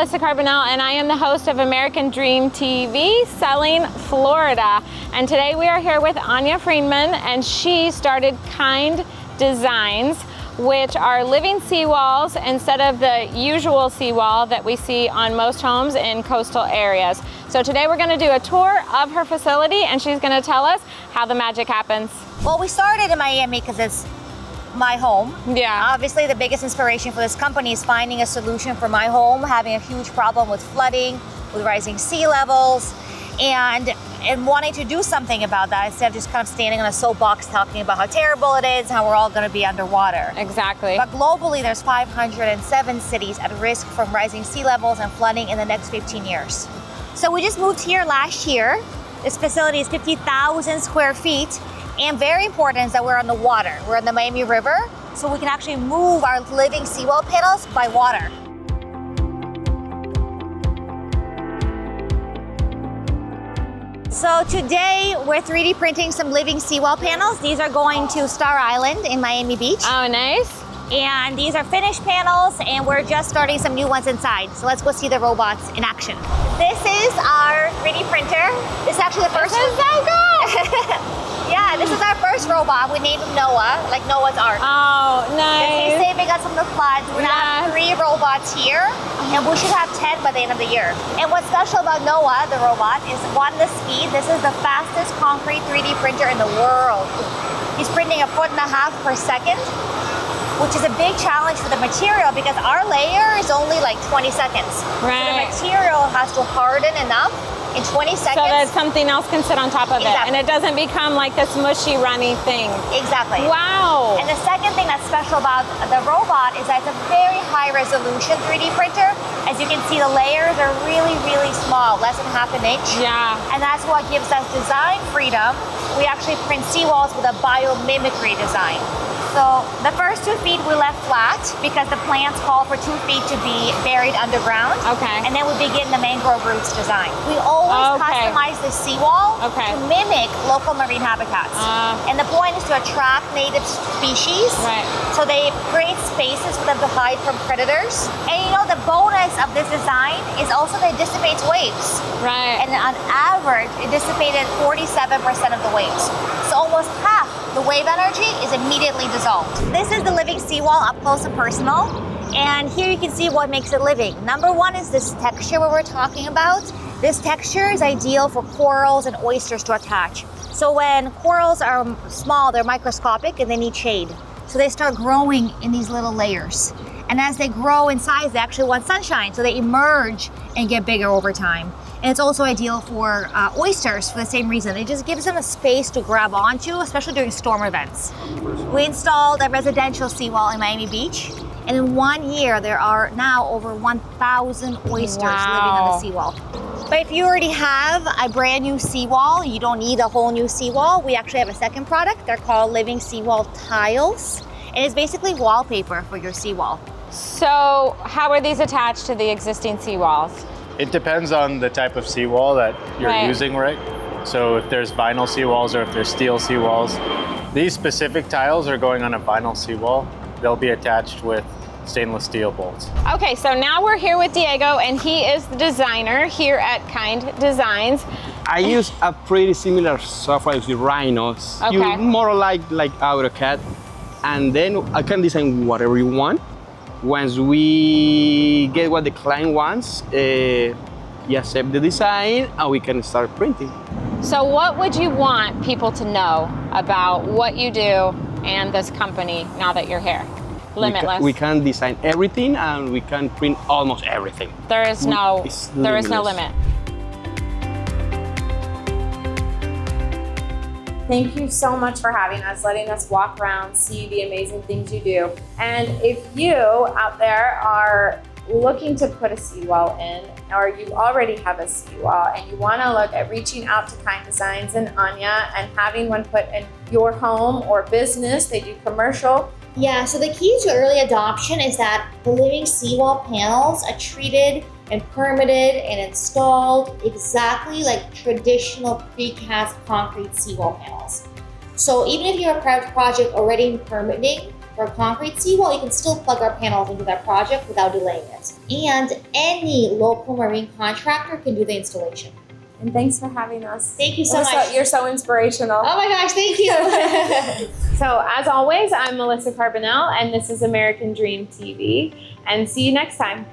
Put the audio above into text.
Melissa Carbonell, and I am the host of American Dream TV, Selling Florida. And today we are here with Anya Friedman, and she started Kind Designs, which are living seawalls instead of the usual seawall that we see on most homes in coastal areas. So today we're going to do a tour of her facility, and she's going to tell us how the magic happens. Well, we started in Miami because it's my home. Yeah. Obviously, the biggest inspiration for this company is finding a solution for my home, having a huge problem with flooding, with rising sea levels, and wanting to do something about that instead of just kind of standing on a soapbox talking about how terrible it is, how we're all going to be underwater. Exactly. But globally, there's 507 cities at risk from rising sea levels and flooding in the next 15 years. So we just moved here last year. This facility is 50,000 square feet. And very important is that we're on the water. We're on the Miami River, so we can actually move our living seawall panels by water. So today we're 3D printing some living seawall panels. These are going to Star Island in Miami Beach. Oh, nice. And these are finished panels, and we're just starting some new ones inside. So let's go see the robots in action. This is our 3D printer. This is actually the first. This is so cool. Yeah, this is our first robot. We named him Noah, like Noah's Ark. Oh, nice. He's saving us from the floods. We're gonna have 3 robots here, and we should have 10 by the end of the year. And what's special about Noah, the robot, is one, the speed. This is the fastest concrete 3D printer in the world. He's printing 1.5 feet per second, which is a big challenge for the material because our layer is only like 20 seconds. Right. So the material has to harden enough in 20 seconds. So that something else can sit on top of it. Exactly. And it doesn't become like this mushy, runny thing. Exactly. Wow. And the second thing that's special about the robot is that it's a very high resolution 3D printer. As you can see, the layers are really, really small, less than ½ inch. Yeah. And that's what gives us design freedom. We actually print seawalls with a biomimicry design. So the first 2 feet we left flat because the plants call for 2 feet to be buried underground. Okay. And then we begin the mangrove roots design. We always customize the seawall to mimic local marine habitats. And the point is to attract native species. Right. So they create spaces for them to hide from predators. And you know, the bonus of this design is also that it dissipates waves. Right. And on average, it dissipated 47% of the waves. So almost half the wave energy is immediately dissolved. This is the living seawall up close and personal. And here you can see what makes it living. Number one is this texture what we're talking about. This texture is ideal for corals and oysters to attach. So when corals are small, they're microscopic and they need shade. So they start growing in these little layers. And as they grow in size, they actually want sunshine. So they emerge and get bigger over time. And it's also ideal for oysters for the same reason. It just gives them a space to grab onto, especially during storm events. We installed a residential seawall in Miami Beach. And in 1 year, there are now over 1,000 oysters living on the seawall. But if you already have a brand new seawall, you don't need a whole new seawall. We actually have a second product. They're called Living Seawall Tiles. And it's basically wallpaper for your seawall. So how are these attached to the existing seawalls? It depends on the type of seawall that you're using, right? So if there's vinyl seawalls or if there's steel seawalls, these specific tiles are going on a vinyl seawall. They'll be attached with stainless steel bolts. Okay, so now we're here with Diego, and he is the designer here at Kind Designs. I use a pretty similar software with Rhinos. Okay. You more like AutoCAD, and then I can design whatever you want. Once we get what the client wants, you accept the design and we can start printing. So what would you want people to know about what you do and this company now that you're here? Limitless. We can design everything and we can print almost everything. There is no limitless. limit. Thank you so much for having us, letting us walk around, see the amazing things you do. And if you out there are looking to put a seawall in, or you already have a seawall and you want to look at reaching out to Kind Designs and Anya and having one put in your home or business, they do commercial. Yeah, so the key to early adoption is that the living seawall panels are treated and permitted and installed exactly like traditional precast concrete seawall panels. So even if you have a project already in permitting, For a concrete seawall, you can still plug our panels into that project without delaying it. And any local marine contractor can do the installation. And thanks for having us. Thank you so much. You're so inspirational. Oh my gosh, thank you. So as always, I'm Melissa Carbonell, and this is American Dream TV. And see you next time.